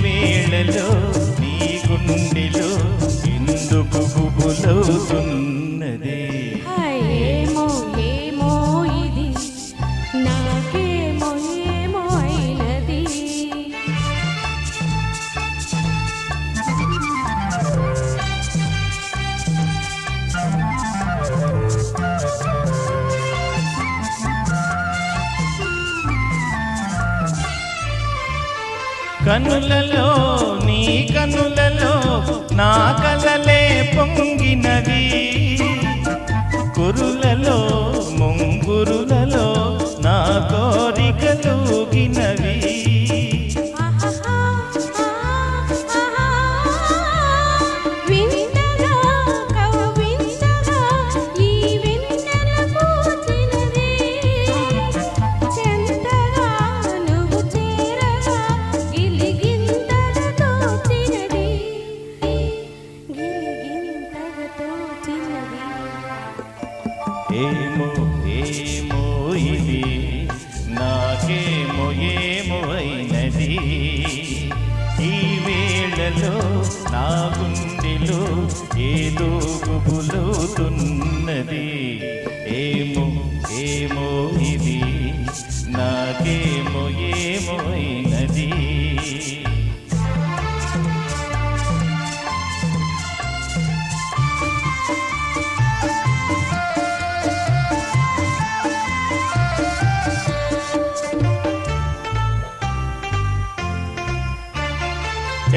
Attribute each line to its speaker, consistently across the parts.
Speaker 1: వేళలో నీ గుండెలో ఎందుకు గుబులవుతున్నది?
Speaker 2: ఏమో ఏమో ఇది నాకేమో ఏమో అయినది.
Speaker 1: కనులలో నీ కనులలో నా కలలే పొంగినవి, కురులలో ముంగురులలో నా కోరికలుగినవి.
Speaker 2: వింతగా కవ్వింతగా ఈ వెన్నెల పూచినది, చెంతగా నువ్వు చేరగా గిలిగింతగా తోచినది, గిలిగింతగా తోచినది.
Speaker 1: ఏమో ఏమో ఇది నాకేమో ఏమో అయినది. ఈ వేళలో నా గుండెలో ఏదో గుబులుతున్నది. ఏమో ఏమో ఇది నాకేమో ఏమో అయినది.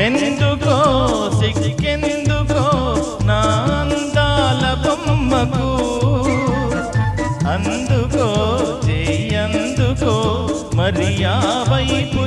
Speaker 1: ఎందుకో సిగ్గెందుకో నా అందాల బొమ్మకు, అందుకో చెయ్యందుకో మరి ఆ వైపు